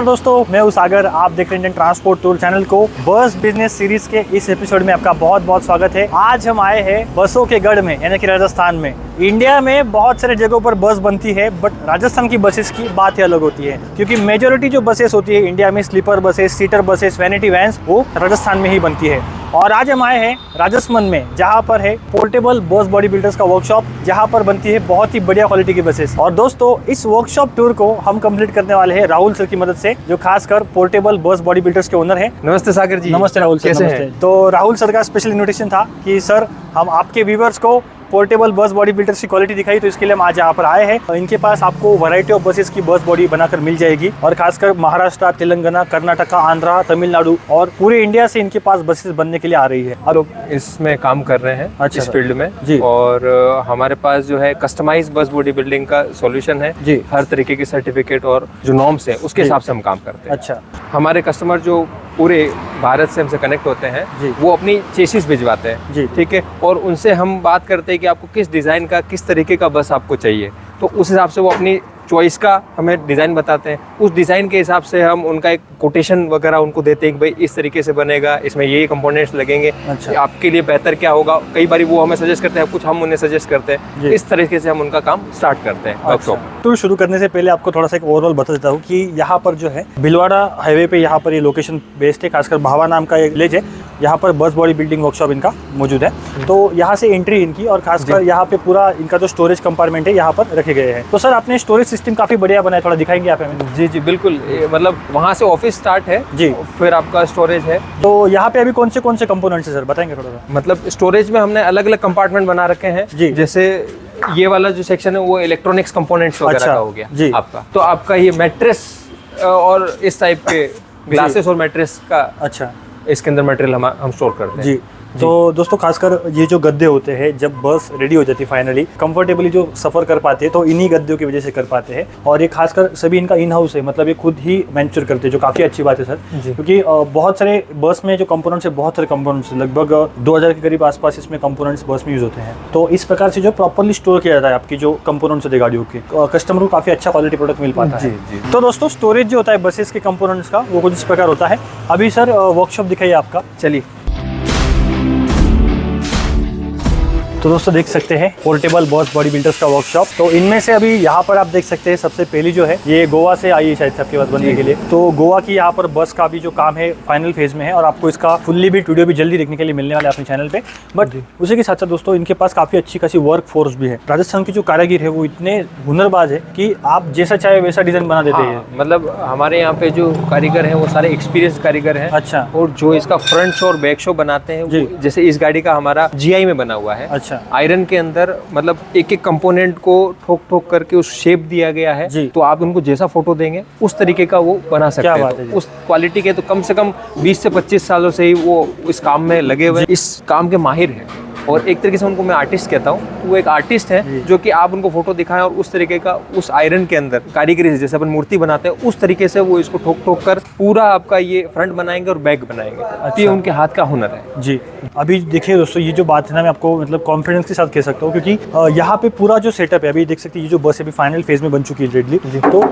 नमस्कार दोस्तों, मैं हूं सागर। आप देख रहे हैं इंडियन ट्रांसपोर्ट टूर चैनल को। बस बिजनेस सीरीज के इस एपिसोड में आपका बहुत बहुत स्वागत है। आज हम आए हैं बसों के गढ़ में, यानी कि राजस्थान में। इंडिया में बहुत सारे जगहों पर बस बनती है, बट राजस्थान की बसेस की बात ही अलग होती है, क्योंकि मेजोरिटी जो बसेस होती है इंडिया में, sleeper buses, seater buses, vanity vans, वो राजस्थान में ही बनती है। और आज हम आए हैं राजस्थान में, जहाँ पर है पोर्टेबल बस बॉडी बिल्डर्स का वर्कशॉप, जहाँ पर बनती है बहुत ही बढ़िया क्वालिटी की बसेस। और दोस्तों, इस वर्कशॉप टूर को हम कंप्लीट करने वाले हैं राहुल सर की मदद से, जो खासकर पोर्टेबल बस बॉडी बिल्डर्स के ओनर है। नमस्ते सागर जी। नमस्ते राहुल सर, कैसे नमस्ते। हैं? तो राहुल सर का स्पेशल इन्विटेशन था कि सर हम आपके व्यूवर्स को पोर्टेबल बस बॉडी बिल्डर्स की क्वालिटी दिखाई, तो इसके लिए हम आज यहाँ पर आए हैं। इनके पास आपको वैरायटी ऑफ बसेस की बस बॉडी बनाकर मिल जाएगी, और खासकर महाराष्ट्र, तेलंगाना, कर्नाटका, आंध्रा, तमिलनाडु और पूरे इंडिया से इनके पास बसेस बनने के लिए आ रही है। हम लोग इसमें काम कर रहे हैं। अच्छा इस फील्ड में जी। और हमारे पास जो है कस्टमाइज बस बॉडी बिल्डिंग का सॉल्यूशन है जी। हर तरीके की सर्टिफिकेट और जो नॉर्म्स है उसके हिसाब से हम काम करते हैं। अच्छा हमारे कस्टमर जो पूरे भारत से हमसे कनेक्ट होते हैं जी। वो अपनी चेसिस भिजवाते हैं जी। ठीक है, और उनसे हम बात करते हैं कि आपको किस डिज़ाइन का, किस तरीके का बस आपको चाहिए, तो उस हिसाब से वो अपनी चॉइस का हमें डिज़ाइन बताते हैं। उस डिज़ाइन के हिसाब से हम उनका एक कोटेशन वगैरह उनको देते हैं कि भाई इस तरीके से बनेगा, इसमें ये कंपोनेंट्स लगेंगे, अच्छा। आपके लिए बेहतर क्या होगा। कई बार वो हमें सजेस्ट करते हैं, कुछ हम उन्हें सजेस्ट करते हैं। इस तरीके से हम उनका काम स्टार्ट करते हैं वर्कशॉप। टूर शुरू करने से पहले आपको थोड़ा सा एक ओवरऑल बता देता हूँ कि यहाँ पर जो है भिलवाड़ा हाईवे पे यहाँ पर ये लोकेशन बेस्ड है। खासकर भावा नाम का एक विलेज है, यहाँ पर बस बॉडी बिल्डिंग वर्कशॉप इनका मौजूद है। तो यहाँ से एंट्री इनकी, और खासकर यहाँ पे पूरा इनका जो स्टोरेज कंपार्टमेंट है यहाँ पर रखे गए हैं। तो सर, आपने स्टोरेज सिस्टम काफी बढ़िया बनाया, थोड़ा दिखाएंगे आप हमें? जी जी बिल्कुल, मतलब वहाँ से ऑफिस स्टार्ट है जी, फिर आपका स्टोरेज है। तो यहाँ पे अभी कौन से कंपोनेंट्स है सर, बताएंगे थोड़ा सा? मतलब स्टोरेज में हमने अलग अलग कंपार्टमेंट बना रखे हैं जी। जैसे ये वाला जो सेक्शन है वो इलेक्ट्रॉनिक्स कंपोनेंट्स वगैरह अच्छा, का हो गया जी। आपका। तो आपका ये मैट्रेस और इस टाइप के ग्लासेस और मैट्रेस का, अच्छा, इसके अंदर मटेरियल हम स्टोर करते हैं। जी। तो दोस्तों, खासकर ये जो गद्दे होते हैं, जब बस रेडी हो जाती है फाइनली, कंफर्टेबली जो सफ़र कर पाते हैं, तो इन्हीं गद्दों की वजह से कर पाते हैं। और ये खासकर सभी इनका इन हाउस है, मतलब ये खुद ही मैन्युफैक्चर करते हैं, जो काफ़ी अच्छी बात है सर। क्योंकि बहुत सारे बस में जो कंपोनेंट्स है, बहुत सारे कंपोनेंट्स, लगभग 2000 के करीब आसपास इसमें कंपोनेंट्स बस में यूज़ होते हैं। तो इस प्रकार से जो प्रॉपरली स्टोर किया जाता है आपकी जो कंपोनेंट्स होते हैं गाड़ियों के, कस्टमर को काफ़ी अच्छा क्वालिटी प्रोडक्ट मिल पाता है। तो दोस्तों, स्टोरेज जो होता है बसेस के कंपोनेंट्स का, वो कुछ इस प्रकार होता है। अभी सर वर्कशॉप दिखाइए आपका, चलिए। तो दोस्तों, देख सकते हैं पोर्टेबल बस बॉडी बिल्डर्स का वर्कशॉप। तो इनमें से अभी यहाँ पर आप देख सकते हैं, सबसे पहली जो है ये गोवा से आई है शायद सबके पास बनने के लिए। तो गोवा की यहाँ पर बस का भी जो काम है फाइनल फेज में है, और आपको इसका फुल्ली भी वीडियो भी जल्दी देखने के लिए मिलने वाले अपने चैनल पे। बट उसी के साथ साथ दोस्तों, इनके पास काफ़ी अच्छी खासी वर्क फोर्स भी है। राजस्थान की जो कारीगर है वो इतने हुनरबाज है कि आप जैसा चाहे वैसा डिज़ाइन बना देते हैं। मतलब हमारे यहाँ पे जो कारीगर हैं वो सारे एक्सपीरियंस कारीगर हैं। अच्छा। और जो इसका फ्रंट और बैक शो बनाते हैं, वो जैसे इस गाड़ी का हमारा GI में बना हुआ है। अच्छा। आयरन के अंदर मतलब एक एक कंपोनेंट को ठोक ठोक करके उस शेप दिया गया है। तो आप उनको जैसा फोटो देंगे उस तरीके का वो बना सकते हैं। बात है जी। उस क्वालिटी के तो कम से कम 20 से 25 सालों से ही वो इस काम में लगे हुए, इस काम के माहिर हैं। और एक तरीके से उनको मैं आर्टिस्ट कहता हूँ। वो एक आर्टिस्ट है जो कि आप उनको फोटो दिखाएं और उस तरीके का उस आयरन के अंदर कारीगरी से, जैसे अपन मूर्ति बनाते हैं उस तरीके से वो इसको ठोक ठोक कर पूरा आपका ये फ्रंट बनाएंगे और बैक बनाएंगे। अच्छा। ये उनके हाथ का हुनर है जी। अभी देखिए दोस्तों, ये जो बात है ना, मैं आपको मतलब कॉन्फिडेंस के साथ कह सकता हूँ, क्योंकि यहाँ पे पूरा जो सेटअप है, अभी देख सकते हैं, ये जो बस अभी फाइनल फेज में बन चुकी है रेडली। तो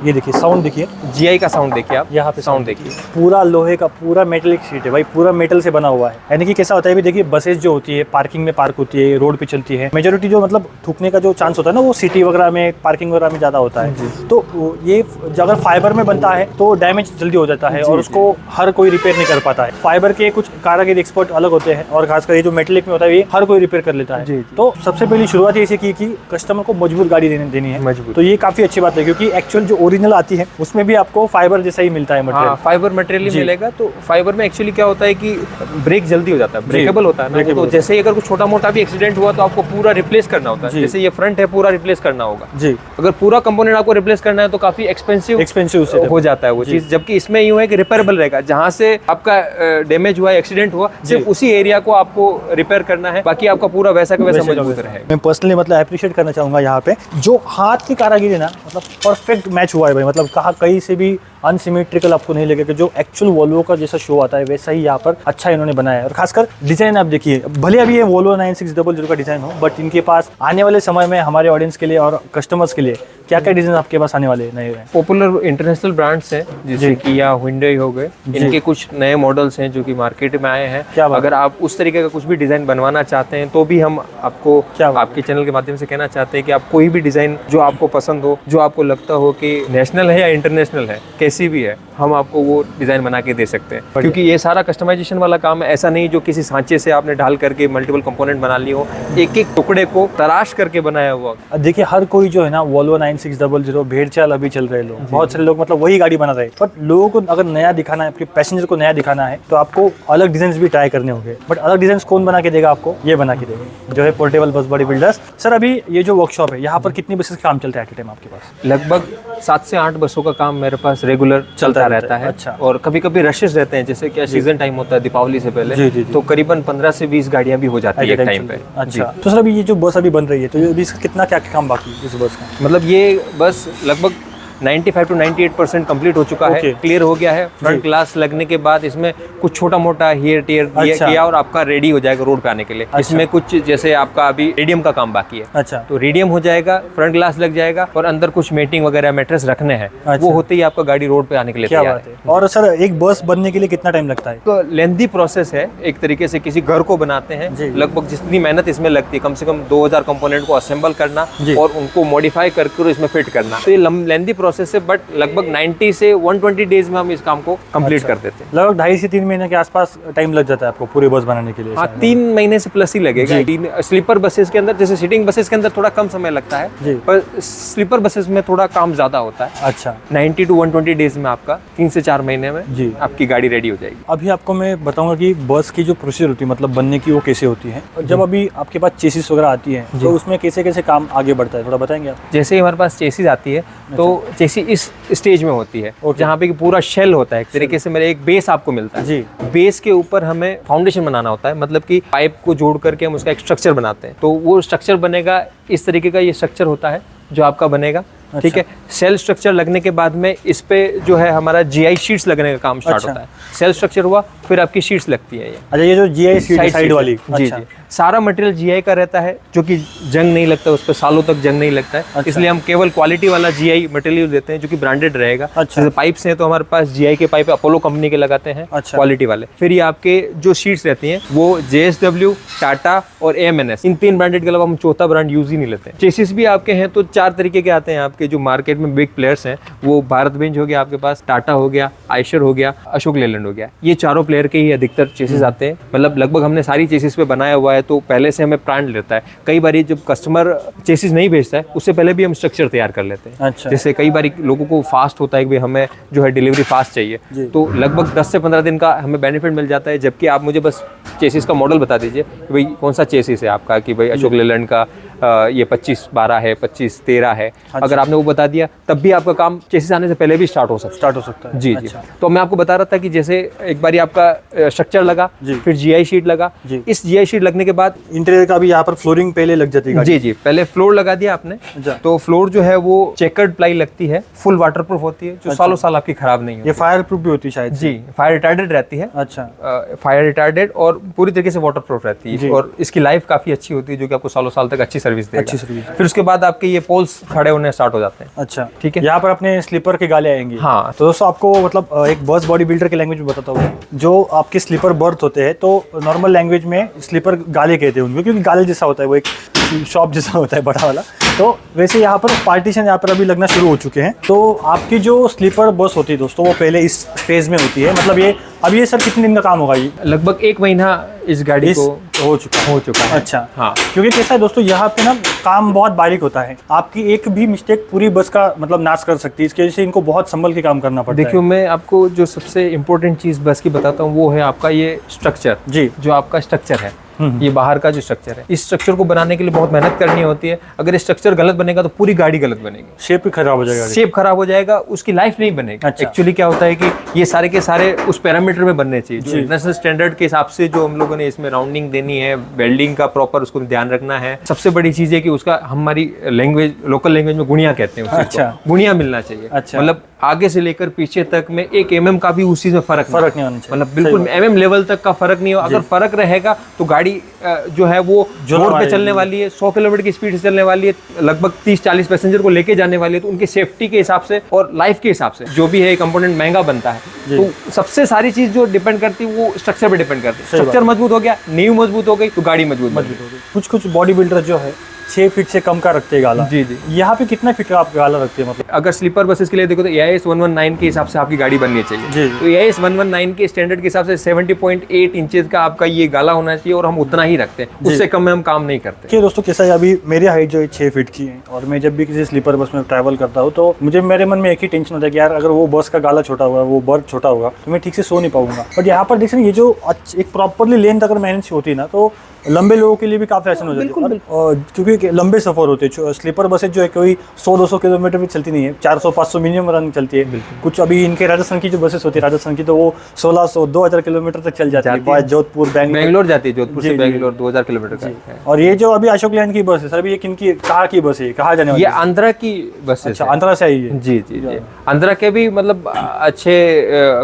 ये देखिए, साउंड देखिए, GI का साउंड देखिए आप, यहाँ पे साउंड देखिए, पूरा लोहे का, पूरा मेटलिक शीट है भाई, पूरा मेटल से बना हुआ है। यानी कि कैसा होता है, भी देखिए बसेस जो होती है पार्किंग में पार्क होती है, रोड पे चलती है, मेजोरिटी जो मतलब थूकने का जो चांस होता है ना, वो सिटी वगैरह में, पार्किंग वगैरह में ज़्यादा होता है। तो ये अगर फाइबर में बनता है तो डैमेज जल्दी हो जाता है, और उसको हर कोई रिपेयर नहीं कर पाता है। फाइबर के कुछ कारीगर एक्सपर्ट अलग होते हैं, और खासकर ये जो मेटलिक में होता है, ये हर कोई रिपेयर कर लेता है। तो सबसे पहली शुरुआत ऐसे की कि कस्टमर को मजबूत गाड़ी देनी है। तो ये काफ़ी अच्छी बात है, क्योंकि एक्चुअल जो ओरिजिनल आती है उसमें भी आपको फाइबर जैसा ही मिलता है मटेरियल। फाइबर मटेरियल ही मिलेगा। तो फाइबर में एक्चुअली क्या होता है कि ब्रेक जल्दी हो जाता है, ब्रेकेबल होता है ना। तो जैसे अगर कुछ छोटा मोटा भी एक्सीडेंट हुआ तो आपको पूरा रिप्लेस करना होता है। जैसे ये फ्रंट है, पूरा रिप्लेस करना होगा जी। अगर पूरा कंपोनेंट आपको रिप्लेस करना है तो काफी एक्सपेंसिव हो जाता है वो चीज। जबकि इसमें यूं है कि रिपेयरेबल रहेगा, जहाँ से आपका डैमेज हुआ, एक्सीडेंट हुआ, सिर्फ उसी एरिया को आपको रिपेयर करना है, बाकी आपका पूरा वैसा का वैसा मजबूत रहेगा। मैं पर्सनली मतलब अप्रिशिएट करना चाहूंगा यहाँ पे जो हाथ की कारीगरी ना, मतलब परफेक्ट मैच हुआ है भाई। मतलब कहीं से भी अनसिमेट्रिकल आपको नहीं लगेगा, जो एक्चुअल वोल्वो का जैसा शो आता है वैसा ही यहाँ पर अच्छा इन्होंने बनाया है। और खासकर डिजाइन आप देखिए, भले अभी ये वोल्वो 9600 का डिजाइन हो, बट इनके पास आने वाले समय में हमारे ऑडियंस के लिए और कस्टमर्स के लिए क्या क्या डिजाइन आपके पास आने वाले नए हैं? पॉपुलर इंटरनेशनल ब्रांड्स हैं जैसे किया, हुंडई हो गए, इनके कुछ नए मॉडल्स हैं जो कि मार्केट में आए हैं। अगर आप उस तरीके का कुछ भी डिजाइन बनवाना चाहते हैं तो भी हम आपको आपके चैनल के माध्यम से कहना चाहते हैं कि आप कोई भी डिजाइन जो आपको पसंद हो, जो आपको लगता हो कि नेशनल है या इंटरनेशनल है, कैसी भी है, हम आपको वो डिजाइन बना के दे सकते हैं। क्योंकि ये सारा कस्टमाइजेशन वाला काम है, ऐसा नहीं जो किसी सांचे से आपने ढाल करके मल्टीपल कंपोनेंट बना ली हो, एक एक टुकड़े को तराश करके बनाया हुआ। देखिए हर कोई जो है ना वोल्वो 9600 भेड़ चाल अभी चल रहे लोग, बहुत सारे लोग मतलब वही गाड़ी बना रहे हैं, बट लोगों को अगर नया दिखाना है, आपके पैसेंजर को नया दिखाना है तो आपको अलग डिजाइन भी ट्राई करने होंगे। बट अलग डिजाइन कौन बना के देगा आपको? ये बना के देगा जो है पोर्टेबल बस बॉडी बिल्डर्स। सर अभी ये जो वर्कशॉप है यहाँ पर कितनी बसेस का काम चलता है एट टाइम आपके पास? लगभग 7 से 8 बसों का काम मेरे पास रेगुलर चलता रहता है। अच्छा। और कभी कभी रशेस रहते हैं, जैसे क्या सीजन टाइम होता है दीपावली से पहले, जी। तो करीबन 15 से 20 गाड़ियां भी हो जाती है एक टाइम पे। अच्छा, तो सर अभी ये जो बस अभी बन रही है तो अभी इसका कितना क्या काम बाकी है इस बस का? मतलब ये बस लगभग 95 to 98% कंप्लीट हो चुका है, क्लियर हो गया है। फ्रंट ग्लास लगने के बाद इसमें कुछ छोटा मोटा हियर टियर किया और आपका रेडी हो जाएगा रोड पे आने के लिए। इसमें कुछ जैसे आपका अभी रेडियम का काम बाकी है। अच्छा, तो रेडियम हो जाएगा, फ्रंट ग्लास लग जाएगा और अंदर कुछ मेटिंग वगैरह मैट्रेस रखने हैं। वो होते ही आपका गाड़ी रोड पे आने के लिए तैयार है। और सर एक बस बनने के लिए कितना टाइम लगता है? तो लेंथी प्रोसेस है, एक तरीके से किसी घर को बनाते हैं, लगभग जितनी मेहनत इसमें लगती है, कम से कम 2000 कंपोनेंट को असेंबल करना और उनको मॉडिफाई करके इसमें फिट करना, तो ये लेंथी प्रोसेस है। बट लगभग 90 से 120 डेज में हम इस काम को कंप्लीट कर देते हैं। लगभग 2.5 से 3 महीने के आसपास टाइम लग जाता है आपको पूरी बस बनाने के लिए? हाँ, 3 महीने से प्लस ही लगेगा। स्लीपर बसेस के अंदर, जैसे सीटिंग बसेस के अंदर थोड़ा कम समय लगता है, पर स्लीपर बसेस में थोड़ा काम ज्यादा होता है। अच्छा, 90 to 120 डेज में आपका 3 से 4 महीने में आपकी गाड़ी रेडी हो जाएगी। अभी आपको मैं बताऊंगा कि बस की जो प्रोसीजर होती है, मतलब बनने की, वो कैसे होती है। जब अभी आपके पास चेसिस वगैरह आती है तो उसमें कैसे कैसे काम आगे बढ़ता है, थोड़ा बताएंगे आप? जैसे ही हमारे पास चेसिस आती है तो चेसिस इस स्टेज में होती है जहाँ पे पूरा शेल होता है, एक तरीके से मेरे एक बेस आपको मिलता है जी। बेस के ऊपर हमें फाउंडेशन बनाना होता है, मतलब कि पाइप को जोड़ करके हम उसका एक स्ट्रक्चर बनाते हैं। तो वो स्ट्रक्चर बनेगा, इस तरीके का ये स्ट्रक्चर होता है जो आपका बनेगा। ठीक है, सेल स्ट्रक्चर लगने के बाद में इस पे जो है हमारा जीआई शीट्स लगने का काम स्टार्ट होता है। सेल स्ट्रक्चर हुआ, फिर आपकी शीट्स लगती है ये। अच्छा, ये जो जीआई साइड वाली? जी जी, सारा मटेरियल जीआई का रहता है, जो कि जंग नहीं लगता, उस पर सालों तक जंग नहीं लगता है। इसलिए हम केवल क्वालिटी वाला जीआई मटेरियल देते हैं जो कि ब्रांडेड रहेगा। जैसे पाइप्स हैं तो हमारे पास जीआई के पाइप अपोलो कंपनी के लगाते हैं, क्वालिटी वाले। फिर ये आपके जो शीट्स रहती हैं वो JSW, टाटा और AMNS, इन 3 ब्रांडेड के अलावा हम चौथा ब्रांड यूज ही नहीं लेते हैं। चेसिस भी आपके हैं तो 4 तरीके के आते हैं आपके, जो मार्केट में बिग प्लेयर्स हैं वो भारत बेंच हो गया आपके पास, टाटा हो गया, आयशर हो गया, अशोक लेलैंड हो गया। ये चारों प्लेयर के ही अधिकतर चेसिस आते हैं। मतलब लगभग हमने सारी चेसिस पे बनाया हुआ है, तो पहले से हमें प्लान लेता है। कई बार जब कस्टमर चेसिस नहीं भेजता है उससे पहले भी हम स्ट्रक्चर तैयार कर लेते हैं। अच्छा। जैसे कई बार लोगों को फास्ट होता है कि हमें जो है डिलीवरी फास्ट चाहिए, तो लगभग 10 से 15 दिन का हमें बेनिफिट मिल जाता है। जबकि आप मुझे बस चेसिस का मॉडल बता दीजिए कि भाई कौन सा चेसिस है आपका, कि भाई अशोक लेलैंड का ये 25-12 है, 25-13 है। अगर आपने वो बता दिया तब भी आपका काम चेसिस आने से पहले भी स्टार्ट हो सकता है। जी। तो मैं आपको बता रहा था कि जैसे एक बार आपका स्ट्रक्चर लगा, फिर जीआई शीट लगा। इस जीआई शीट लगने के बाद इंटीरियर का भी यहाँ पर फ्लोरिंग पहले लग जाती है। जी, पहले फ्लोर लगा दिया आपने, तो फ्लोर जो है वो चेकर्ड प्लाई लगती है, फुल वाटरप्रूफ होती है, जो सालों साल आपकी खराब नहीं होती। ये फायर प्रूफ भी होती है शायद? जी, फायर रिटार्डेड रहती है। अच्छा, फायर रिटार्डेड और पूरी तरीके से वाटरप्रूफ रहती है, और इसकी लाइफ काफी अच्छी होती है, जो कि आपको सालों साल तक अच्छी सर्विस देगा। फिर उसके बाद आपके ये पोल्स खड़े होने स्टार्ट हो जाते हैं। अच्छा, ठीक है। यहाँ पर अपने स्लीपर के गाले आएंगे। हाँ, तो दोस्तों आपको मतलब एक बस बॉडी बिल्डर की लैंग्वेज में बताता हूँ, जो आपके स्लीपर बर्थ होते हैं तो नॉर्मल लैंग्वेज में स्लीपर गाले कहते हैं उनको, क्योंकि गाले जैसा होता है, वो एक शॉप जैसा होता है बड़ा वाला। तो वैसे यहाँ पर पार्टीशन यहाँ पर अभी लगना शुरू हो चुके हैं। तो आपकी जो स्लीपर बस होती है दोस्तों वो पहले इस फेज में होती है। मतलब ये अब ये सर कितने दिन का काम होगा? ये लगभग 1 महीना इस गाड़ी को हो चुका है। अच्छा, हाँ। क्योंकि कैसा है दोस्तों, यहाँ पे ना काम बहुत बारीक होता है। आपकी एक भी मिस्टेक पूरी बस का मतलब नाश कर सकती है। इसकी वजह से इनको बहुत संभल के काम करना पड़ता है। देखियो, मैं आपको जो सबसे इम्पोर्टेंट चीज बस की बताता हूँ वो है आपका ये स्ट्रक्चर। जी, जो आपका स्ट्रक्चर है, ये बाहर का जो स्ट्रक्चर है, इस स्ट्रक्चर को बनाने के लिए बहुत मेहनत करनी होती है। अगर स्ट्रक्चर गलत बनेगा तो पूरी गाड़ी गलत बनेगी, शेप खराब हो जाएगा, शेप खराब हो जाएगा, उसकी लाइफ नहीं बनेगी। एक्चुअली क्या होता है कि ये सारे के सारे उस पैरामीटर में बनने चाहिए जो इंटरनेशनल स्टैंडर्ड के हिसाब से, जो हम लोगों ने इसमें राउंडिंग देनी है, वेल्डिंग का प्रॉपर उसको ध्यान रखना है। सबसे बड़ी चीज है कि उसका हमारी लैंग्वेज, लोकल लैंग्वेज में गुणिया कहते हैं, गुणिया मिलना चाहिए। मतलब आगे से लेकर पीछे तक में 1 mm का भी उस चीज में फर्क नहीं होना चाहिए, मतलब बिल्कुल mm लेवल तक का फर्क नहीं हो। अगर फर्क रहेगा तो गाड़ी जो है वो रोड पे चलने वाली है, 100 किलोमीटर की स्पीड से चलने वाली है, लगभग 30-40 पैसेंजर को लेके जाने वाली है। तो उनके सेफ्टी के हिसाब से और लाइफ के हिसाब से जो भी है कंपोनेंट महंगा बनता है। तो सबसे सारी चीज जो डिपेंड करती है वो स्ट्रक्चर पे डिपेंड करती है। स्ट्रक्चर मजबूत हो गया, नींव मजबूत हो गई तो गाड़ी मजबूत हो गई। कुछ बॉडी बिल्डर जो है 6 फीट से कम का रखते हैं गाला। जी जी। यहाँ पे कितना फीट का आप गाला रखते हैं? मतलब अगर स्लीपर बसेस के लिए देखो तो AIS 119 के हिसाब से आपकी गाड़ी बननी चाहिए। जी। तो AIS 119 के स्टैंडर्ड के हिसाब से 70.8 इंचेस का आपका ये गाला होना चाहिए और हम उतना ही रखते हैं, उससे कम में हम काम नहीं करते। कि दोस्तों कैसा है, अभी मेरी हाइट जो है 6 फीट की है और मैं जब भी किसी स्लीपर बस में ट्रैवल करता हूँ तो मुझे मेरे मन में एक ही टेंशन होता है कि यार अगर वो बस का गाला छोटा होगा, वो बर्थ छोटा होगा तो मैं ठीक से सो नहीं पाऊंगा। बट यहाँ पर देख ये जो एक प्रॉपरली लेंथ अगर मैनेज होती है ना तो लंबे लोगों के लिए भी काफी आसान हो जाती है, क्योंकि लंबे सफर होते हैं। स्लीपर बसें जो है कोई 100-200 किलोमीटर भी चलती नहीं है, 400-500 मिनिमम रन चलती है। कुछ अभी इनके राजस्थान की जो बसेस होती है, राजस्थान की, तो वो 1600-2000 किलोमीटर तक चल जाती है। जोधपुर बैंगलोर जाती है, जोधपुर से बैंगलोर 2000 किलोमीटर का। और ये जो अभी अशोक लैंड की बस है सर, ये किनकी, कहाँ की बस है, कहाँ जाने वाली? ये आंध्रा की बस है। अच्छा, आंध्रा से आई है। जी जी जी। आंध्रा के भी मतलब अच्छे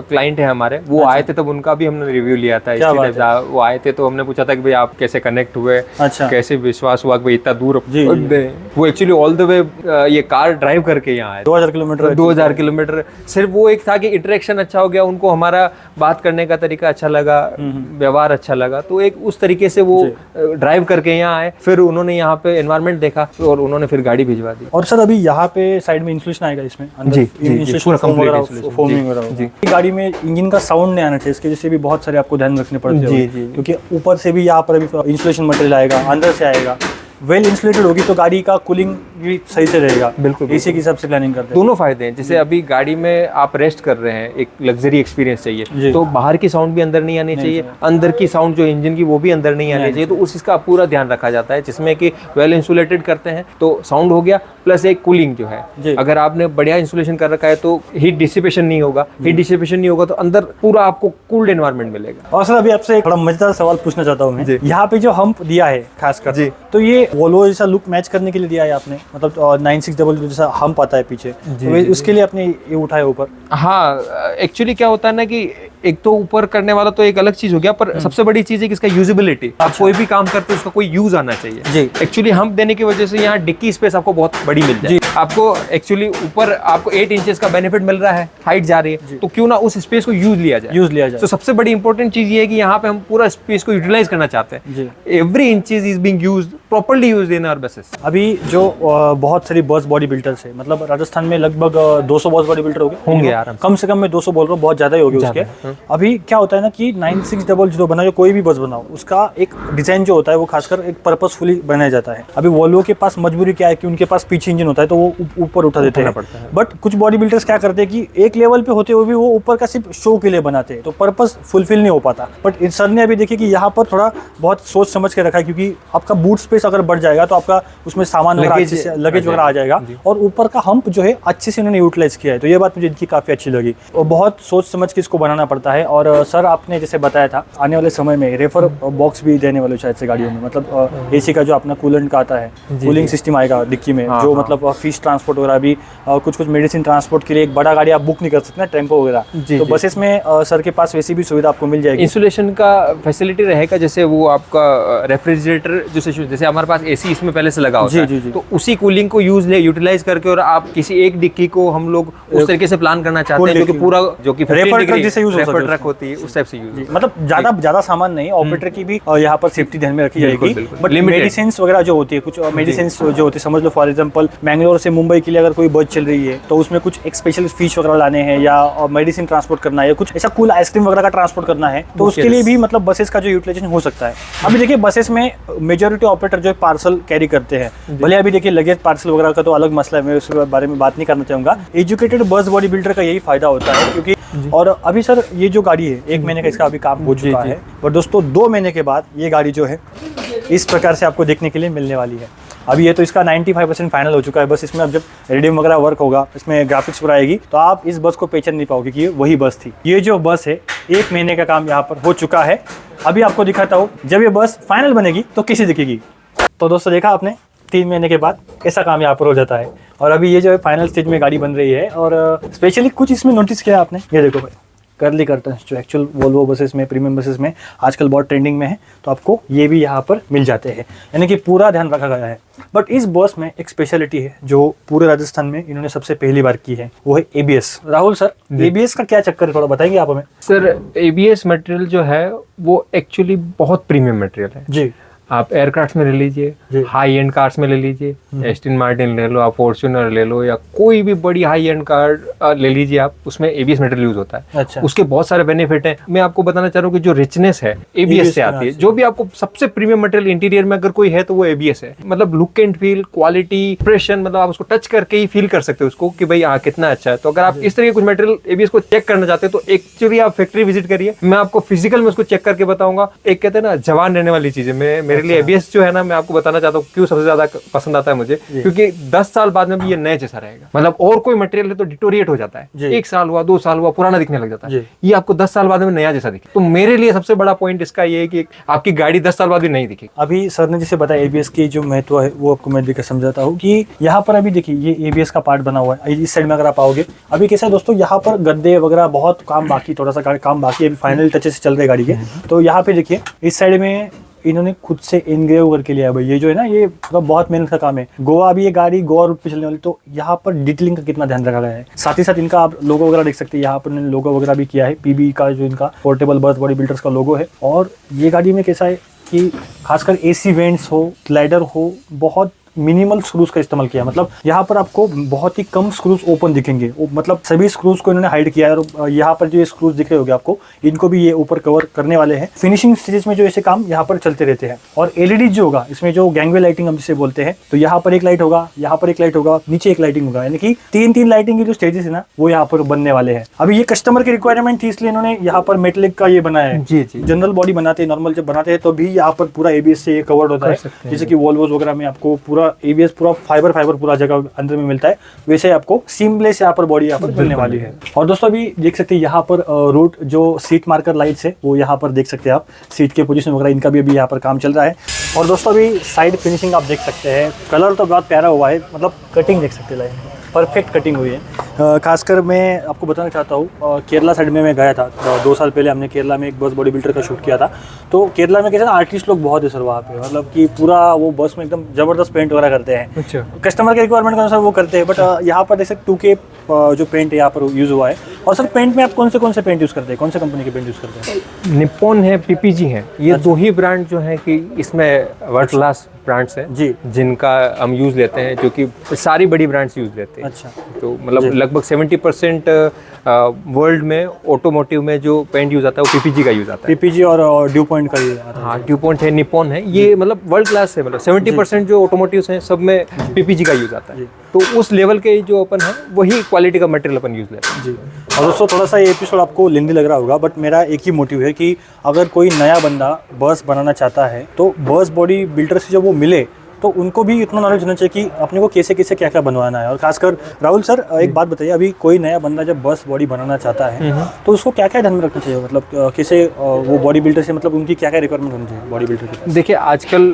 क्लाइंट है हमारे, वो आए थे तब उनका भी हमने रिव्यू लिया था। वो आए थे तो हमने पूछा था कि भाई आप कैसे कनेक्ट हुए, अच्छा, कैसे विश्वास हुआ कि भाई इतना दूर। वो एक्चुअली ऑल द वे ये कार ड्राइव करके यहाँ आए। 2000 किलोमीटर। सिर्फ वो एक था कि इंटरेक्शन अच्छा हो गया, उनको हमारा बात करने का तरीका अच्छा लगा, व्यवहार अच्छा लगा, तो एक उस तरीके से वो ड्राइव करके यहाँ आए। फिर उन्होंने यहाँ पे एनवायरमेंट देखा और उन्होंने फिर गाड़ी भिजवा दी। और सर अभी यहाँ पे साइड में इंसुलेशन आएगा इसमें? जी। गाड़ी में इंजन का साउंड नहीं आना चाहिए, इसके वजह से भी बहुत सारे आपको ध्यान रखने पड़ते हैं, क्योंकि ऊपर से भी यहाँ पर अभी इंसुलेशन मटेरियल आएगा, अंदर से आएगा। वेल इंसुलेटेड होगी तो गाड़ी का कूलिंग भी सही से रहेगा। बिल्कुल, इसी के हिसाब से प्लानिंग करते हैं। दोनों फायदे हैं, जैसे अभी गाड़ी में आप रेस्ट कर रहे हैं, एक लग्जरी एक्सपीरियंस चाहिए तो बाहर की साउंड भी अंदर नहीं आनी चाहिए, अंदर की साउंड जो इंजन की वो भी अंदर नहीं आनी चाहिए। तो उस इसका पूरा ध्यान रखा जाता है, जिसमें कि वेल इंसुलेटेड करते हैं तो साउंड हो गया, प्लस एक कूलिंग जो है। अगर आपने बढ़िया इंसुलेशन कर रखा है तो हीट डिसिपेशन नहीं होगा, हीट डिसिपेशन नहीं होगा तो अंदर पूरा आपको कूल्ड एनवायरनमेंट मिलेगा। और सर अभी आपसे एक बड़ा मजेदार सवाल पूछना चाहता हूँ मैं, यहाँ पे जो हम्प दिया है खासकर, तो ये वोल्वो जैसा लुक मैच करने के लिए दिया है आपने? मतलब 9600 जैसा हम्प आता है पीछे, तो उसके लिए आपने ये उठाया ऊपर? हाँ, एक्चुअली क्या होता है ना कि एक तो ऊपर करने वाला तो एक अलग चीज हो गया, पर सबसे बड़ी चीज है कि इसका यूजेबिलिटी। आप कोई भी काम करते हो उसका कोई यूज आना चाहिए। एक्चुअली हम देने की वजह से यहाँ डिक्की स्पेस आपको बहुत बड़ी मिल जाए। आपको एक्चुअली ऊपर आपको 8 इंचेस का बेनिफिट मिल रहा है, हाइट जा रही है, तो क्यों ना उस स्पेस को यूज लिया जाए। तो सबसे बड़ी इंपॉर्टेंट चीज ये है कि यहाँ पे हम पूरा स्पेस को यूटिलाइज करना चाहते हैं। Every inches is being used, properly used in our buses. अभी जो बहुत सारी बस बॉडी बिल्डर्स है, मतलब राजस्थान में लगभग 200 बस बॉडी बिल्डर होंगे आराम, कम से कम मैं 200 बोल रहा हूँ, बहुत ज्यादा ही हो गए उसके। अभी क्या होता है ना कि 9600 बनाओ, कोई भी बस बनाओ, उसका एक डिजाइन जो होता है वो खासकर एक पर्पसफुली बनाया जाता है। अभी वोल्वो के पास मजबूरी क्या है कि उनके पास पीछे इंजन होता है तो वो ऊपर उठा देते हैं, बट कुछ बॉडी बिल्डर्स क्या करते हैं कि एक लेवल पे होते हुए भी वो ऊपर का सिर्फ शो के लिए बनाते हैं, तो पर्पस फुलफिल नहीं हो पाता। बट इन सर ने अभी देखिए कि यहाँ पर थोड़ा बहुत सोच समझ के रखा है, क्योंकि आपका बूट स्पेस अगर बढ़ जाएगा तो आपका उसमें सामान लगेज वगैरह आ जाएगा, और ऊपर का हम्प जो है अच्छे से उन्होंने यूटिलाइज किया है। तो ये बात मुझे इनकी काफी अच्छी लगी, और बहुत सोच समझ के इसको बनाना पड़ता है। और सर आपने जैसे बताया था आने वाले समय में रेफर बॉक्स भी देने वाले शायद से गाड़ियों में, मतलब एसी का जो अपना कूलेंट का आता है, कूलिंग सिस्टम आएगा डिक्की में, जो मतलब फिश ट्रांसपोर्ट वगैरह भी, कुछ मेडिसिन ट्रांसपोर्ट के लिए एक बड़ा गाड़ी आप बुक नहीं कर सकते ना, टेम्पो वगैरह, तो बसेस में सर के पास वैसी भी सुविधा आपको मिल जाएगी। इंसुलेशन का फैसिलिटी रहेगा, जैसे वो आपका रेफ्रिजरेटर जैसे हमारे पास एसी इसमें पहले से लगा होता है, तो उसी कूलिंग को यूटिलाइज करके, और आप किसी एक डिक्की को हम लोग उस तरीके से प्लान करना चाहते हैं, जो कि पूरा जो कि रेफर ट्रक होती है उस टाइप से यूज, मतलब ज्यादा सामान नहीं, ऑपरेटर की भी यहाँ पर सेफ्टी ध्यान में रखी जाएगी। बट मेडिसिन वगैरह जो होती है, कुछ मेडिसिन जो होती है, समझ लो फॉर एग्जांपल मैंगलोर से मुंबई के लिए अगर कोई बस चल रही है तो उसमें कुछ एक स्पेशल फिश वगैरह लाने हैं, या मेडिसिन ट्रांसपोर्ट करना है, कुछ ऐसा कूल आइसक्रीम वगैरह का ट्रांसपोर्ट करना है, तो उसके लिए भी मतलब बसेस का जो यूटिलाइजेशन हो सकता है। अभी देखिए बसेस में मेजोरिटी ऑपरेटर जो पार्सल कैरी करते हैं, भले अभी देखिए लगेज पार्सल वगैरह का तो अलग मसला है, मैं उसके बारे में बात नहीं करना चाहूंगा। एजुकेटेड बस बॉडी बिल्डर का यही फायदा होता है, क्योंकि और अभी सर ये जो गाड़ी है 1 महीने का इसका अभी काम हो चुका है, और दोस्तों 2 महीने के बाद ये गाड़ी जो है इस प्रकार से आपको देखने के लिए मिलने वाली है। अभी ये तो इसका 95% फाइनल हो चुका है, बस इसमें अब जब रेडियम वगैरह वर्क होगा, इसमें ग्राफिक्स पर आएगी, तो आप इस बस को पहचान नहीं पाओगे कि ये वही बस थी। ये जो बस है 1 महीने का काम यहाँ पर हो चुका है। अभी आपको दिखाता हूँ जब ये बस फाइनल बनेगी तो कैसी दिखेगी। तो दोस्तों देखा आपने, 3 महीने के बाद ऐसा काम यहाँ पर हो जाता है। और अभी ये जो है फाइनल स्टेज में गाड़ी बन रही है। और स्पेशली कुछ इसमें नोटिस किया आपने, ये देखो भाई कर्ली कर्टन्स जो एक्चुअल वोल्वो बसेस में, प्रीमियम बसेस में आजकल बहुत ट्रेंडिंग में है, तो आपको ये भी यहाँ पर मिल जाते हैं, यानी कि पूरा ध्यान रखा गया है। बट इस बस में एक स्पेशलिटी है जो पूरे राजस्थान में इन्होंने सबसे पहली बार की है, वो है एबीएस। राहुल सर, एबीएस का क्या चक्कर है, थोड़ा बताएंगे आप हमें? सर एबीएस मटेरियल जो है वो एक्चुअली बहुत प्रीमियम मटेरियल है जी। आप एयरक्राफ्ट में ले लीजिए, हाई एंड कार्स में ले लीजिए, एस्टन मार्टिन ले लो, आप फॉर्च्यूनर ले लो, या कोई भी बड़ी हाई एंड कार ले लीजिए आप, उसमें एबीएस मटेरियल यूज होता है। अच्छा। उसके बहुत सारे बेनिफिट हैं। मैं आपको बताना चाह रहा हूँ कि जो रिचनेस है एबीएस से आती है। जो भी आपको सबसे प्रीमियम मटेरियल इंटीरियर में अगर कोई है तो वो एबीएस है। मतलब look and feel, quality, impression, मतलब आप उसको टच करके ही फील कर सकते हो उसको कि भाई हाँ कितना अच्छा है। तो अगर आप इस तरह के कुछ मटेरियल एबीएस को चेक करना चाहते हो तो एक्चुअली आप फैक्ट्री विजिट करिए, मैं आपको फिजिकल में उसको चेक करके बताऊंगा। एक कहते हैं ना जवान रहने वाली चीज है, मेरे लिए एबीएस जो है मैं आपको बताना चाहता हूँ क्यों सबसे ज्यादा पसंद आता है मुझे, क्योंकि 10 साल बाद में भी ये नए जैसा रहेगा। मतलब और कोई मटेरियल है तो डिटोरिएट हो जाता है, 1 साल हुआ 2 साल हुआ पुराना दिखने लग जाता है, ये आपको 10 साल बाद में नया जैसा दिखे। तो मेरे लिए सबसे बड़ा पॉइंट इसका ये है कि आपकी गाड़ी 10 साल बाद भी नहीं दिखेगी। अभी सर ने जैसे बताया एबीएस की जो महत्व है वो आपको मैं देखकर समझाता हूँ कि यहाँ पर अभी देखिए ये एबीएस का पार्ट बना हुआ है। इस साइड में अगर आप आओगे, अभी कैसा है दोस्तों, यहाँ पर गद्दे वगैरह बहुत काम बाकी, थोड़ा सा काम बाकी है, अभी फाइनल टचेस चल रहे गाड़ी के। तो यहाँ पे देखिए इस साइड में इन्होंने खुद से इनग्रेव करके लिया है भाई। ये जो है ना, ये बहुत मेहनत का काम है। गोवा अभी ये गाड़ी गोवा रूट पे चलने वाली, तो यहाँ पर डिटेलिंग का कितना ध्यान रखा गया है। साथ ही साथ इनका आप लोगो वगैरह देख सकते हैं, यहाँ पर इन्होंने लोगो वगैरह भी किया है, पीबी का जो इनका पोर्टेबल बस बॉडी बिल्डर्स का लोगो है। और ये गाड़ी में कैसा है कि खासकर एसी वेंट्स हो, स्लाइडर हो, बहुत मिनिमल स्क्रूज का इस्तेमाल किया। मतलब यहाँ पर आपको बहुत ही कम स्क्रूज ओपन दिखेंगे, मतलब सभी स्क्रूज को इन्होंने हाइड किया है। और यहाँ पर जो ये स्क्रूज दिख रहे होंगे आपको, इनको भी ये ऊपर कवर करने वाले हैं। फिनिशिंग स्टेज में जो ऐसे काम यहाँ पर चलते रहते हैं। और एलईडी जो होगा इसमें, जो गैंगवे लाइटिंग हम जिसे बोलते हैं, तो यहाँ पर एक लाइट होगा, यहाँ पर एक लाइट होगा, नीचे एक लाइटिंग होगा, यानी कि 3 लाइटिंग के जो स्टेजेस है ना वो यहाँ पर बनने वाले हैं। अभी ये कस्टमर की रिक्वायरमेंट थी, इसलिए इन्होंने यहाँ पर मेटेलिक का ये बनाया है। जी जी। जनरल बॉडी बनाते हैं, नॉर्मल जब बनाते हैं तो भी यहाँ पर पूरा एबीएस से कवर्ड होता है। जैसे कि वोल्वोस वगैरह में आपको पूरा एबीएस पूरा फाइबर पूरा जगह अंदर में मिलता है, वैसे आपको सीमलेस यहाँ पर बॉडी यहाँ पर मिलने वाली है। और दोस्तों अभी देख सकते हैं यहाँ पर रूट जो सीट मार्कर लाइट्स है वो यहाँ पर देख सकते हैं आप, सीट के पोजीशन वगैरह इनका भी अभी यहाँ पर काम चल रहा है। और दोस्तों अभी साइड फिनिशिंग आप देख सकते हैं, कलर तो बहुत प्यारा हुआ है, मतलब कटिंग देख सकते हैं, लाइन परफेक्ट कटिंग हुई है। खासकर मैं आपको बताना चाहता हूँ, केरला साइड में मैं गया था 2 साल पहले, हमने केरला में एक बस बॉडी बिल्डर का शूट किया था। तो केरला में कैसे ना आर्टिस्ट लोग बहुत है सर वहाँ पे, मतलब कि पूरा वो बस में एकदम जबरदस्त पेंट वगैरह करते हैं। अच्छा। कस्टमर के रिक्वायरमेंट के अनुसार वो करते हैं। बट यहाँ पर जैसे 2K जो पेंट यहाँ पर यूज़ हुआ है। और सर पेंट में आप कौन से पेंट यूज़ करते हैं, कौन से कंपनी के पेंट यूज़ करते हैं? निप्पॉन है, पीपीजी है, ये 2 ही ब्रांड जो है कि इसमें वर्ल्ड क्लास ब्रांड्स हैं जी, जिनका हम यूज़ लेते हैं, जो कि सारी बड़ी ब्रांड्स यूज़ लेते हैं। अच्छा। तो मतलब लगभग 70% वर्ल्ड में ऑटोमोटिव में जो पेंट यूज़ आता है वो पीपीजी का यूज़ आता है। पीपीजी और ड्यू पॉइंट का यूज़ आता है। हाँ, ड्यू पॉइंट है, निप्पॉन है, ये मतलब वर्ल्ड क्लास है। मतलब 70% जो ऑटोमोटिव्स हैं सब में पीपीजी का यूज़ आता है। तो उस लेवल के जो अपन है वही क्वालिटी का मटेरियल अपन यूज़ लेते हैं जी। और दोस्तों थोड़ा सा ये एपिसोड आपको लेंदी लग रहा होगा, बट मेरा एक ही मोटिव है कि अगर कोई नया बंदा बस बनाना चाहता है तो बस बॉडी बिल्डर से जब वो मिले तो उनको भी इतना नॉलेज होना चाहिए कि अपने को कैसे कैसे क्या क्या बनवाना है। और खासकर राहुल सर एक बात बताइए, अभी कोई नया बंदा जब बस बॉडी बनाना चाहता है तो उसको क्या क्या ध्यान में रखना चाहिए, मतलब कैसे वो बॉडी बिल्डर से, मतलब उनकी क्या क्या रिक्वायरमेंट होनी चाहिए बॉडी बिल्डर की? देखिए आजकल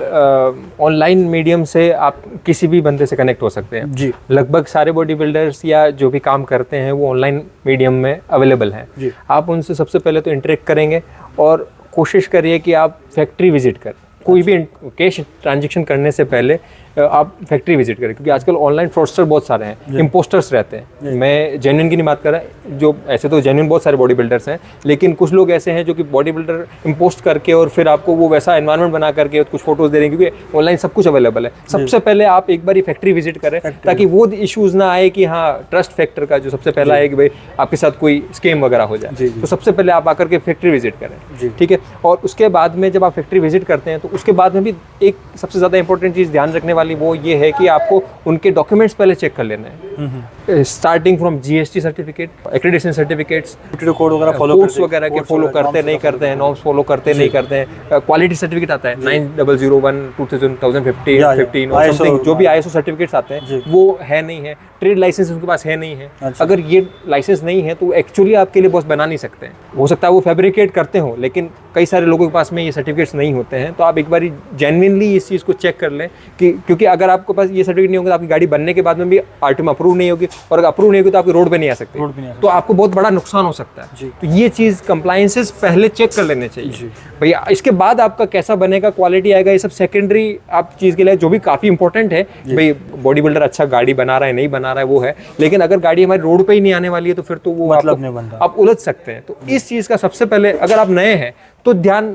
ऑनलाइन मीडियम से आप किसी भी बंदे से कनेक्ट हो सकते हैं जी। लगभग सारे बॉडी बिल्डर्स या जो भी काम करते हैं वो ऑनलाइन मीडियम में अवेलेबल हैं। आप उनसे सबसे पहले तो इंटरेक्ट करेंगे और कोशिश करिए कि आप फैक्ट्री विजिट करें। कोई भी कैश ट्रांजैक्शन करने से पहले आप फैक्ट्री विजिट करें, क्योंकि आजकल ऑनलाइन फ्रॉडस्टर बहुत सारे हैं, इम्पोस्टर्स रहते हैं। मैं जेन्युइन की नहीं बात कर रहा, जो ऐसे तो जेन्युइन बहुत सारे बॉडी बिल्डर्स हैं, लेकिन कुछ लोग ऐसे हैं जो कि बॉडी बिल्डर इम्पोस्ट करके और फिर आपको वो वैसा एनवायरनमेंट बना करके कुछ फोटोज दे रहे हैं, क्योंकि ऑनलाइन सब कुछ अवेलेबल है। सबसे पहले आप एक बार फैक्ट्री विजिट करें ताकि वो इशूज़ ना आए कि हाँ ट्रस्ट फैक्टर का जो सबसे पहला है कि भाई आपके साथ कोई स्कैम वगैरह हो जाए। तो सबसे पहले आप आकर के फैक्ट्री विजिट करें, ठीक है। और उसके बाद में जब आप फैक्ट्री विजिट करते हैं तो उसके बाद में भी एक सबसे ज़्यादा इंपॉर्टेंट चीज़ ध्यान रखने वाली वो ये है कि आपको उनके डॉक्यूमेंट्स पहले चेक कर लेना है। Starting from GST certificate, accreditation certificates, code वगैरह कोड्स वगैरह के फॉलो करते नहीं करते हैं, नॉर्म्स फॉलो करते नहीं करते हैं, क्वालिटी सर्टिफिकेट आता है 9001 2015 और समथिंग, जो भी ISO सर्टिफिकेट्स आते हैं वो है नहीं है, ट्रेड लाइसेंस उनके पास है नहीं है। अगर ये लाइसेंस नहीं है तो एक्चुअली आपके लिए बस बना नहीं सकते हैं। हो सकता है वो फैब्रिकेट करते हो, लेकिन कई सारे लोगों के पास में ये सर्टिफिकेट्स नहीं होते हैं। तो आप एक बार जेन्युइनली इस चीज़ को चेक कर लें कि, क्योंकि अगर आपके पास ये सर्टिफिकेट नहीं होगा तो आपकी गाड़ी बनने के बाद में भी RTO में अप्रूव नहीं होगी, और अगर अप्रूव नहीं होगी तो आपकी रोड पे नहीं आ सकती, तो आपको बहुत बड़ा नुकसान हो सकता है। तो ये चीज़ कंप्लायंसेस पहले चेक कर लेने चाहिए भैया। इसके बाद आपका कैसा बनेगा, क्वालिटी आएगा, ये सब सेकेंडरी आप चीज़ के लिए, जो भी काफ़ी इंपॉर्टेंट है भाई बॉडी बिल्डर अच्छा गाड़ी बना रहा है नहीं बना रहा है वो है, लेकिन अगर गाड़ी हमारी रोड पे ही नहीं आने वाली है तो फिर तो वो मतलब आप उलझ सकते हैं। तो इस चीज़ का सबसे पहले, अगर आप नए हैं तो ध्यान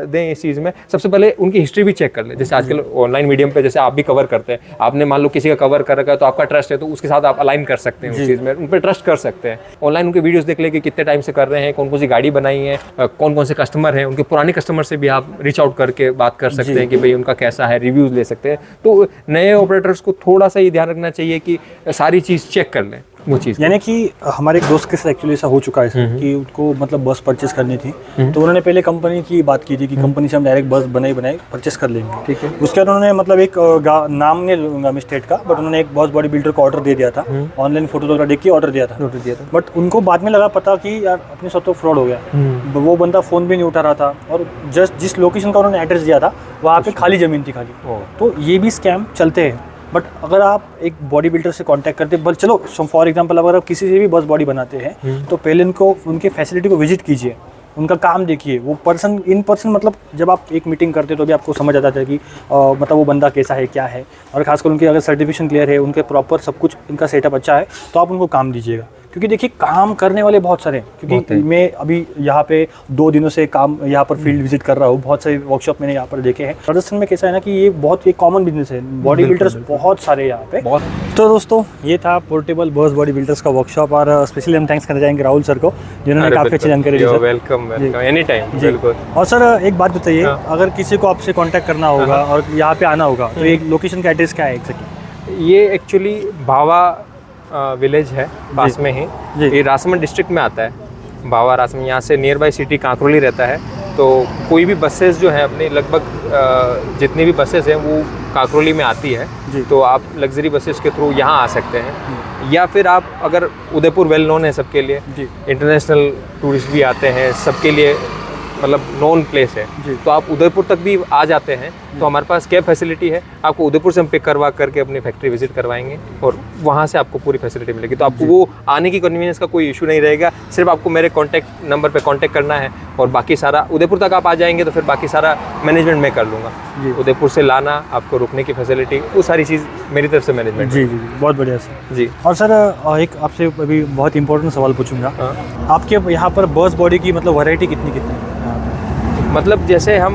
दें इस चीज़ में। सबसे पहले उनकी हिस्ट्री भी चेक कर लें। जैसे आजकल ऑनलाइन मीडियम पे जैसे आप भी कवर करते हैं, आपने मान लो किसी का कवर कर रखा है तो आपका ट्रस्ट है तो उसके साथ आप अलाइन कर सकते हैं उस चीज़ में, उन पर ट्रस्ट कर सकते हैं। ऑनलाइन उनके वीडियोस देख लें कि कितने टाइम से कर रहे हैं, कौन कौन सी गाड़ी बनाई है, कौन कौन से कस्टमर हैं, उनके पुराने कस्टमर से भी आप रीच आउट करके बात कर सकते हैं कि भाई उनका कैसा है, रिव्यूज़ ले सकते हैं। तो नए ऑपरेटर्स को थोड़ा सा ये ध्यान रखना चाहिए कि सारी चीज़ चेक कर लें वो चीज़। यानी कि हमारे एक दोस्त के साथ एक्चुअली ऐसा हो चुका है कि उनको मतलब बस परचेस करनी थी, तो उन्होंने पहले कंपनी की बात की थी कि कंपनी से हम डायरेक्ट बस बनाई परचेस कर लेंगे, ठीक है। उसके बाद उन्होंने मतलब एक नाम नहीं लूंगा मैं स्टेट का, बट उन्होंने एक बॉस बॉडी बिल्डर को ऑर्डर दे दिया था, ऑनलाइन फोटो वगैरह देख के ऑर्डर दिया था। बट उनको बाद में लगा पता कि यार अपने साथ तो फ्रॉड हो गया। वो बंदा फ़ोन भी नहीं उठा रहा था, और जस्ट जिस लोकेशन का उन्होंने एड्रेस दिया था वहाँ पे खाली ज़मीन थी खाली। तो ये भी स्कैम चलते हैं। बट अगर आप एक बॉडी बिल्डर से कांटेक्ट करते हैं, चलो फॉर एग्जांपल अगर आप किसी से भी बस बॉडी बनाते हैं तो पहले उनको उनके फैसिलिटी को विजिट कीजिए, उनका काम देखिए, वो पर्सन इन पर्सन, मतलब जब आप एक मीटिंग करते हो तो भी आपको समझ आ जाता है कि मतलब वो बंदा कैसा है क्या है, और खासकर उनके अगर सर्टिफिकेशन क्लियर है, उनके प्रॉपर सब कुछ इनका सेटअप अच्छा है तो आप उनको काम दीजिएगा। क्योंकि देखिए काम करने वाले बहुत सारे हैं, क्योंकि मैं अभी यहाँ पे 2 दिनों से काम यहाँ पर फील्ड विजिट कर रहा हूँ, बहुत सारे वर्कशॉप मैंने यहाँ पर देखे हैं। राजस्थान में कैसा है ना कि ये बहुत एक कॉमन बिजनेस है, बॉडी बिल्डर्स बहुत सारे यहाँ पे बहुत। तो दोस्तों ये था पोर्टेबल बस बॉडी बिल्डर्स का वर्कशॉप, और स्पेशली हम थैंक्स करना चाहेंगे राहुल सर को जिन्होंने काफ़ी अच्छी जानकारी दी। Welcome any time. बिल्कुल। और सर एक बात बताइए, अगर किसी को आपसे कॉन्टैक्ट करना होगा और यहाँ पे आना होगा तो एक लोकेशन का एड्रेस क्या है एग्जैक्टली? ये एक्चुअली भावा विलेज है पास में ही, ये राजसमंद डिस्ट्रिक्ट में आता है। भावा राजसमंद, यहाँ से नियर बाय सिटी कांकरोली रहता है। तो कोई भी बसेस जो है अपनी लगभग जितनी भी बसेस हैं वो कांकरोली में आती है, तो आप लग्जरी बसेस के थ्रू यहाँ आ सकते हैं। या फिर आप अगर उदयपुर वेल नोन है सबके लिए, इंटरनेशनल टूरिस्ट भी आते हैं, सबके लिए मतलब नोन प्लेस है, तो आप उदयपुर तक भी आ जाते हैं तो हमारे पास कैब फैसिलिटी है। आपको उदयपुर से हम पिक करवा करके अपनी फैक्ट्री विजिट करवाएंगे और वहाँ से आपको पूरी फैसिलिटी मिलेगी। तो आपको वो आने की कन्वीनियंस का कोई इशू नहीं रहेगा, सिर्फ आपको मेरे कॉन्टैक्ट नंबर पे कांटेक्ट करना है और बाकी सारा उदयपुर तक आप आ जाएंगे तो फिर बाकी सारा मैनेजमेंट मैं कर लूँगा। उदयपुर से लाना, आपको रुकने की फैसिलिटी, वो सारी चीज़ मेरी तरफ से मैनेजमेंट। जी जी बहुत बढ़िया सर जी। और सर एक आपसे अभी बहुत इंपॉर्टेंट सवाल पूछूंगा, आपके यहाँ पर बस बॉडी की मतलब वैरायटी कितनी है? मतलब जैसे हम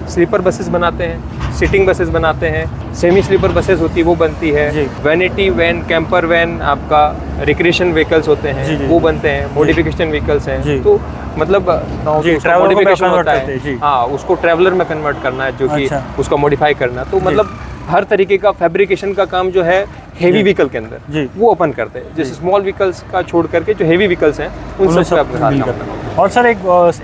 स्लीपर बसेस बनाते हैं, सिटिंग बसेस बनाते हैं, सेमी स्लीपर बसेस होती है वो बनती है, वैनिटी वैन, कैंपर वैन, आपका रिक्रिएशन व्हीकल्स होते हैं वो बनते हैं, मॉडिफिकेशन व्हीकल्स हैं। तो मतलब मॉडिफिकेशन होता है, हाँ, उसको ट्रैवलर में कन्वर्ट करना है, जो कि उसका मॉडिफाई करना। तो मतलब हर तरीके का फैब्रिकेशन का काम जो है हेवी व्हीकल के अंदर वो अपन करते हैं। जैसे स्मॉल व्हीकल्स का छोड़ करके जो हेवी व्हीकल्स हैं उन सब पे अपने साथ काम करना। और सर एक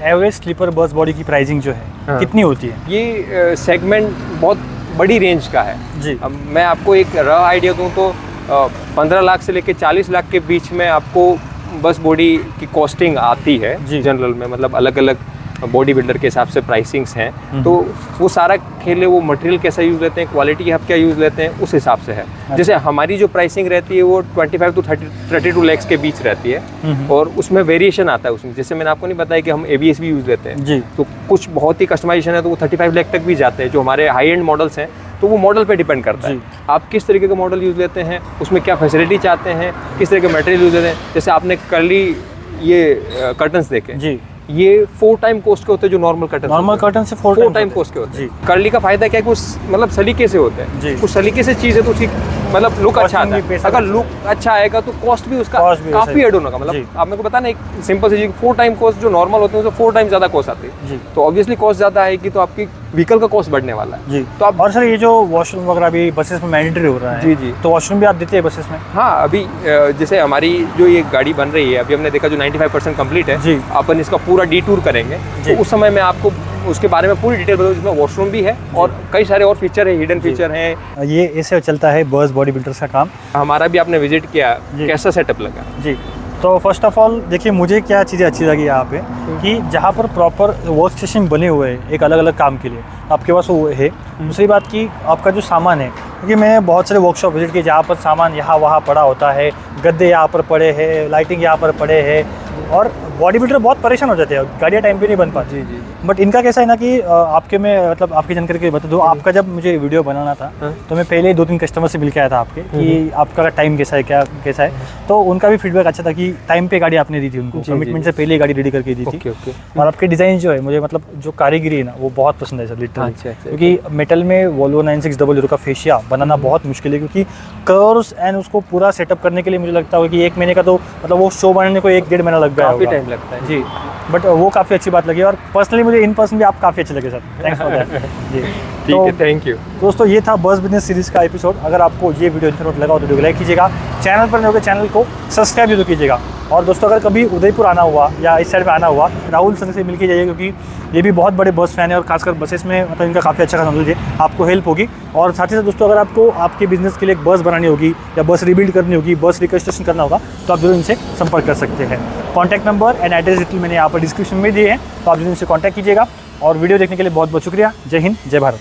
एवरेज स्लीपर बस बॉडी की प्राइसिंग जो है कितनी होती है? ये सेगमेंट बहुत बड़ी रेंज का है जी। अब मैं आपको एक रफ आइडिया दूं तो 15 लाख से लेकर 40 लाख के बीच में आपको बस बॉडी की कॉस्टिंग आती है जनरल में। मतलब अलग अलग बॉडी बिल्डर के हिसाब से प्राइसिंग्स हैं, तो वो सारा खेल है, वो मटेरियल कैसा यूज़ लेते हैं, क्वालिटी आप क्या यूज़ लेते हैं, उस हिसाब से है। जैसे हमारी जो प्राइसिंग रहती है वो 25 to 32 लाख के बीच रहती है, और उसमें वेरिएशन आता है उसमें। जैसे मैंने आपको नहीं बताया कि हम ABS भी यूज़ लेते हैं, तो कुछ बहुत ही कस्टमाइजेशन है तो वो 35 लाख तक भी जाते हैं। जो हमारे हाई एंड मॉडल्स हैं तो वो मॉडल पे डिपेंड करता है, आप किस तरीके का मॉडल यूज़ लेते हैं, उसमें क्या फैसिलिटी चाहते हैं, किस तरह के मटेरियल यूज़ लेते हैं। जैसे आपने कर्ली ये कर्टन्स देखे, ये 4 टाइम कॉस्ट के होते हैं जो नॉर्मल कर्टन से 4 टाइम कॉस्ट के होते हैं। कर्ली का फायदा क्या है कि उस मतलब सलीके से होते हैं, कुछ सलीके से चीज़ है तो उसकी मतलब लुक अच्छा Costing आता भी है। पैसा अगर लगता लुक अच्छा आएगा तो कॉस्ट भी उसका Cost भी काफी सही। ऐड होगा। जी। मतलब आप मेरे को पता ना, एक सिंपल सी चीज 4 टाइम कॉस्ट जो नॉर्मल होते हैं उससे 4 टाइम ज्यादा कॉस्ट आती है। जी। तो ऑब्वियसली कॉस्ट ज्यादा आएगी तो आपकी व्हीकल का कॉस्ट बढ़ने वाला है। जी। तो आप और सर ये जो वॉशरूम वगैरह भी बसेस में मैंडेटरी हो रहा है, जी, जी। तो वॉशरूम भी आप देते हैं बसेस में? हाँ, अभी जैसे हमारी जो ये गाड़ी बन रही है, अभी हमने देखा जो 95% कंप्लीट है। जी। अपन इसका पूरा डी टूर करेंगे जी। तो उस समय मैं आपको उसके बारे में पूरी डिटेल बताऊँ, जिसमें वॉशरूम भी है और कई सारे और फीचर है, हिडन फीचर हैं। ये ऐसे चलता है बस बॉडी बिल्डर्स का काम। हमारा भी आपने विजिट किया, जी। कैसा सेटअप लगा? जी। तो फर्स्ट ऑफ ऑल देखिए, मुझे क्या चीज़ें अच्छी लगी यहाँ पे कि जहाँ पर प्रॉपर वर्क स्टेशन बने हुए हैं एक अलग अलग काम के लिए, आपके पास वो है। दूसरी बात कि आपका जो सामान है, क्योंकि मैं बहुत सारे वर्कशॉप विजिट किए जहाँ पर सामान यहाँ वहाँ पड़ा होता है, गद्दे यहाँ पर पड़े हैं, लाइटिंग यहाँ पर पड़े हैं, और बॉडी बिल्डर बहुत परेशान हो जाते हैं, गाड़ियाँ टाइम पे नहीं बन पाती। जी। बट इनका कैसा है ना कि आपके में मतलब आपकी जानकारी के लिए बता दूँ, आपका जब मुझे वीडियो बनाना था तो मैं पहले 2-3 कस्टमर से मिल के आया था आपके कि आपका टाइम कैसा है, क्या कैसा है। तो उनका भी फीडबैक अच्छा था कि टाइम पे गाड़ी आपने दी थी उनको, कमिटमेंट से पहले ही गाड़ी रेडी करके दी थी। और आपके डिज़ाइन जो है, मुझे मतलब जो कारीगिरी है ना, वो बहुत पसंद है सर, लिटरली। क्योंकि मेटल में वोल्वो 9600 का फेशिया बनाना बहुत मुश्किल है, क्योंकि कर्व्स एंड उसको पूरा सेटअप करने के लिए मुझे लगता है कि 1 महीने का, तो मतलब वो शो बनाने को 1-1.5 महीना लग गया काफी होगा। टाइम लगता है जी। बट वो काफ़ी अच्छी बात लगी, और पर्सनली मुझे इन पर्सन भी आप काफ़ी अच्छे लगे सर। Thanks for that. जी, ठीक है, थैंक यू दोस्तों, ये था बस बिजनेस सीरीज़ का एपिसोड। अगर आपको ये वीडियो इन्फॉर्मेटिव लगा हो तो वीडियो को लाइक कीजिएगा, चैनल पर नए हो तो चैनल को सब्सक्राइब जरूर कीजिएगा। और दोस्तों, अगर कभी उदयपुर आना हुआ या इस साइड में आना हुआ, राहुल सर से मिल के जाइए, क्योंकि ये भी बहुत बड़े बस फैन है और खासकर बसेस में मतलब इनका काफ़ी अच्छा नॉलेज है, आपको हेल्प होगी। और साथ ही साथ दोस्तों, अगर आपको आपके बिजनेस के लिए एक बस बनानी होगी या बस रिबिल्ड करनी होगी, बस रिकन्स्ट्रक्शन करना होगा, तो आप जरूर इनसे संपर्क कर सकते हैं। Contact number and address detail मैंने यहाँ पर डिस्क्रिप्शन में दिए हैं, तो आप जरूर इनसे कॉन्टैक्ट कीजिएगा। और वीडियो देखने के लिए बहुत बहुत शुक्रिया। जय हिंद, जय भारत।